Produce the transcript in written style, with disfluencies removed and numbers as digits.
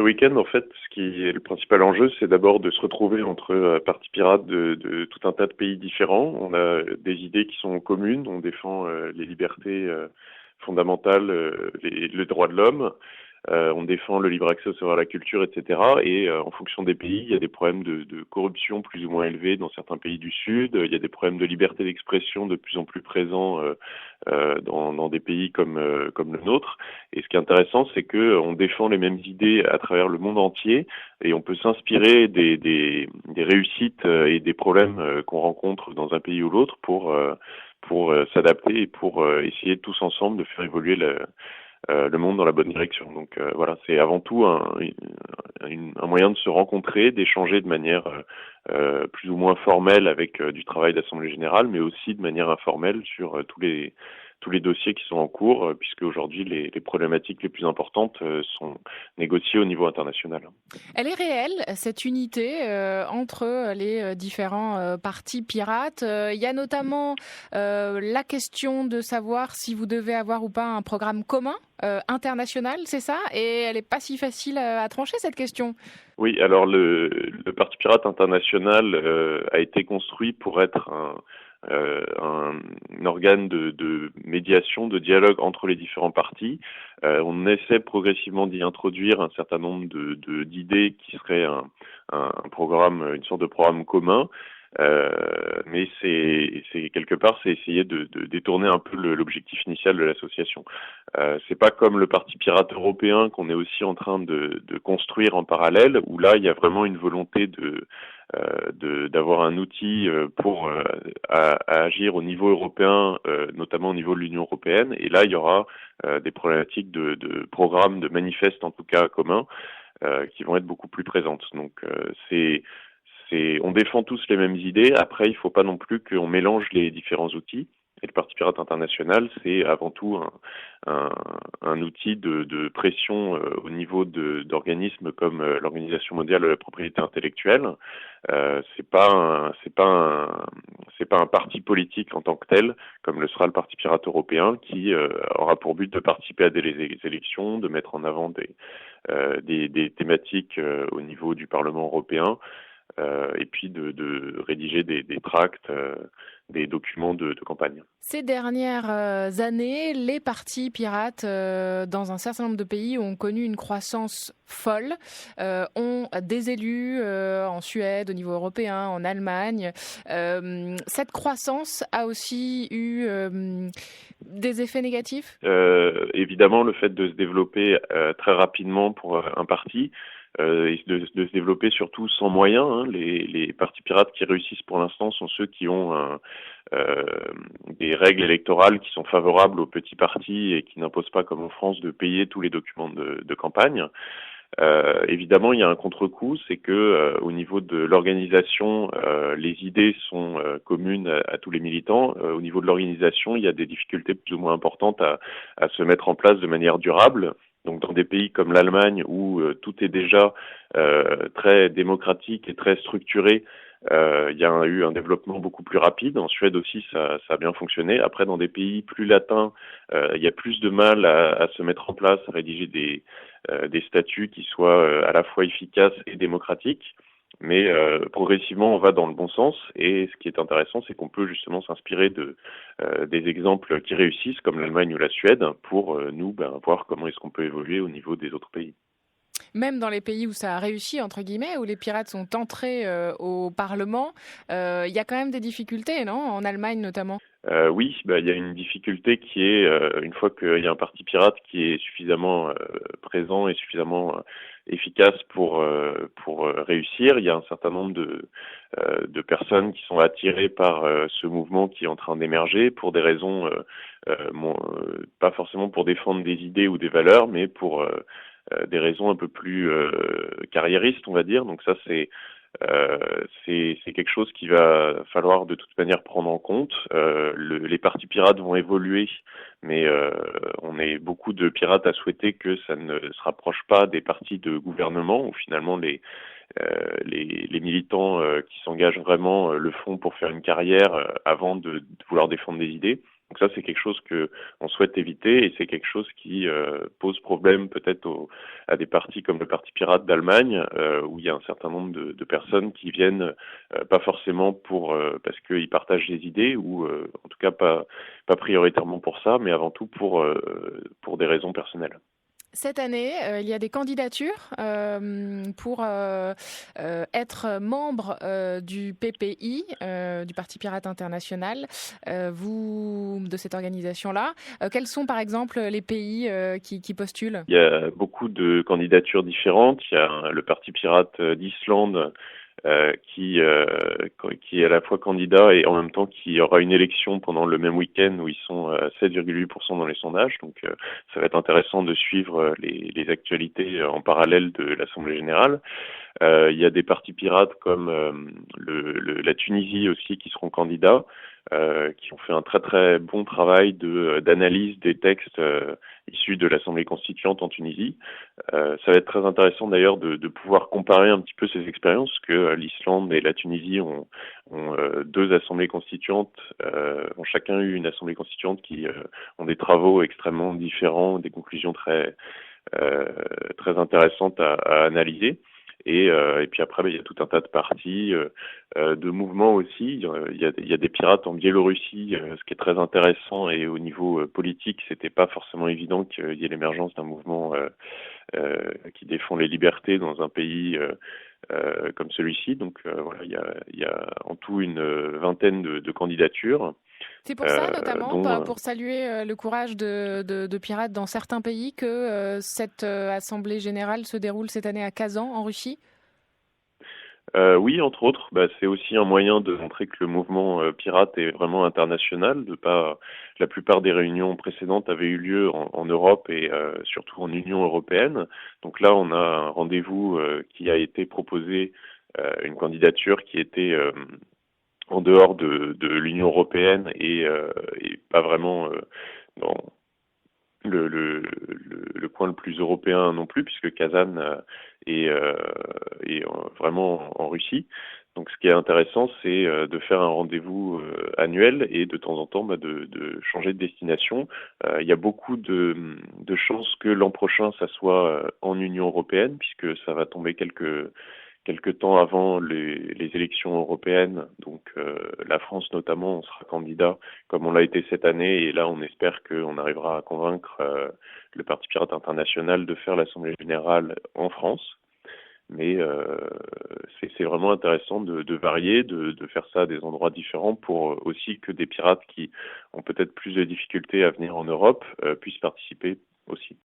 Le week-end, en fait, ce qui est le principal enjeu, c'est d'abord de se retrouver entre partis pirates de tout un tas de pays différents. On a des idées qui sont communes. On défend les libertés fondamentales, les droits de l'homme. On défend le libre accès au savoir, à la culture, etc. Et en fonction des pays, il y a des problèmes de corruption plus ou moins élevés dans certains pays du Sud. Il y a des problèmes de liberté d'expression de plus en plus présents dans des pays comme le nôtre. Et ce qui est intéressant, c'est que on défend les mêmes idées à travers le monde entier et on peut s'inspirer des réussites et des problèmes qu'on rencontre dans un pays ou l'autre pour s'adapter et pour essayer tous ensemble de faire évoluer le monde dans la bonne direction. Donc voilà, c'est avant tout un moyen de se rencontrer, d'échanger de manière plus ou moins formelle avec du travail d'Assemblée générale, mais aussi de manière informelle sur tous les dossiers qui sont en cours, puisque aujourd'hui les problématiques les plus importantes sont négociées au niveau international. Elle est réelle, cette unité entre les différents partis pirates. Il y a notamment la question de savoir si vous devez avoir ou pas un programme commun international, c'est ça? Et elle n'est pas si facile à trancher, cette question. Oui, alors le Parti pirate international a été construit pour être un organe de médiation, de dialogue entre les différents partis. On essaie progressivement d'y introduire un certain nombre d'idées qui seraient un programme, une sorte de programme commun. Mais c'est quelque part, c'est essayer de détourner un peu l'objectif initial de l'association. C'est pas comme le Parti pirate européen qu'on est aussi en train de construire en parallèle, où là il y a vraiment une volonté d'avoir un outil pour à agir au niveau européen, notamment au niveau de l'Union européenne. Et là il y aura des problématiques de programmes, de manifestes en tout cas communs, qui vont être beaucoup plus présentes. Donc on défend tous les mêmes idées. Après, il ne faut pas non plus qu'on mélange les différents outils. Et le Parti pirate international, c'est avant tout un outil de pression au niveau d'organismes comme l'Organisation mondiale de la propriété intellectuelle. C'est pas un parti politique en tant que tel, comme le sera le Parti pirate européen, qui aura pour but de participer à des élections, de mettre en avant des thématiques au niveau du Parlement européen. Et puis de rédiger des tracts, des documents de campagne. Ces dernières années, les partis pirates dans un certain nombre de pays ont connu une croissance folle, ont des élus en Suède, au niveau européen, en Allemagne. Cette croissance a aussi eu des effets négatifs ? Évidemment, le fait de se développer très rapidement pour un parti, et de se développer surtout sans moyens. Hein. Les partis pirates qui réussissent pour l'instant sont ceux qui ont des règles électorales qui sont favorables aux petits partis et qui n'imposent pas, comme en France, de payer tous les documents de campagne. Évidemment, il y a un contre-coup, c'est que au niveau de l'organisation, les idées sont communes à tous les militants. Au niveau de l'organisation, il y a des difficultés plus ou moins importantes à se mettre en place de manière durable. Donc dans des pays comme l'Allemagne où tout est déjà très démocratique et très structuré, il y a eu un développement beaucoup plus rapide. En Suède aussi, ça a bien fonctionné. Après, dans des pays plus latins, il y a plus de mal à se mettre en place, à rédiger des statuts qui soient à la fois efficaces et démocratiques. Mais progressivement, on va dans le bon sens. Et ce qui est intéressant, c'est qu'on peut justement s'inspirer des exemples qui réussissent, comme l'Allemagne ou la Suède, pour nous voir comment est-ce qu'on peut évoluer au niveau des autres pays. Même dans les pays où ça a réussi, entre guillemets, où les pirates sont entrés au Parlement, il y a quand même des difficultés, non ? En Allemagne notamment. Oui, il y a une difficulté qui est, une fois qu'il y a un parti pirate qui est suffisamment présent et suffisamment efficace pour réussir, il y a un certain nombre de personnes qui sont attirées par ce mouvement qui est en train d'émerger pour des raisons, pas forcément pour défendre des idées ou des valeurs, mais pour des raisons un peu plus carriéristes, on va dire. Donc ça, c'est quelque chose qu'il va falloir de toute manière prendre en compte. Les partis pirates vont évoluer, mais on est beaucoup de pirates à souhaiter que ça ne se rapproche pas des partis de gouvernement, où finalement les militants qui s'engagent vraiment le font pour faire une carrière avant de vouloir défendre des idées. Donc ça, c'est quelque chose que on souhaite éviter et c'est quelque chose qui pose problème peut-être à des partis comme le Parti pirate d'Allemagne, où il y a un certain nombre de personnes qui viennent pas forcément pour parce qu'ils partagent des idées ou en tout cas pas prioritairement pour ça, mais avant tout pour des raisons personnelles. Cette année, il y a des candidatures pour être membre du PPI, du Parti Pirate International, de cette organisation-là. Quels sont, par exemple, les pays qui postulent? Il y a beaucoup de candidatures différentes. Il y a le Parti pirate d'Islande qui est à la fois candidat et en même temps qui aura une élection pendant le même week-end où ils sont à 7,8% dans les sondages. Donc ça va être intéressant de suivre les actualités en parallèle de l'Assemblée générale. Il y a des partis pirates comme la Tunisie aussi qui seront candidats, qui ont fait un très très bon travail d'analyse des textes issus de l'Assemblée constituante en Tunisie. Ça va être très intéressant d'ailleurs de pouvoir comparer un petit peu ces expériences, que l'Islande et la Tunisie ont deux assemblées constituantes, ont chacun eu une assemblée constituante qui ont des travaux extrêmement différents, des conclusions très intéressantes à analyser. Et puis après, il y a tout un tas de partis, de mouvements aussi. Il y a des pirates en Biélorussie, ce qui est très intéressant. Et au niveau politique, c'était pas forcément évident qu'il y ait l'émergence d'un mouvement qui défend les libertés dans un pays comme celui-ci. Donc voilà, il y a en tout une vingtaine de candidatures. C'est pour ça, notamment, dont pour saluer le courage de pirates dans certains pays, que cette assemblée générale se déroule cette année à Kazan, en Russie. Oui, entre autres, c'est aussi un moyen de montrer que le mouvement pirate est vraiment international. La plupart des réunions précédentes avaient eu lieu en Europe et surtout en Union européenne. Donc là, on a un rendez-vous qui a été proposé, une candidature qui était en dehors de l'Union européenne et pas vraiment dans le coin le plus européen non plus, puisque Kazan est vraiment en Russie. Donc ce qui est intéressant, c'est de faire un rendez-vous annuel et de temps en temps de changer de destination. Il y a beaucoup de chances que l'an prochain, ça soit en Union européenne, puisque ça va tomber quelques temps avant les élections européennes. Donc la France notamment, on sera candidat comme on l'a été cette année et là on espère qu'on arrivera à convaincre le Parti Pirate International de faire l'Assemblée Générale en France. Mais c'est vraiment intéressant de varier, de faire ça à des endroits différents pour aussi que des pirates qui ont peut-être plus de difficultés à venir en Europe puissent participer aussi.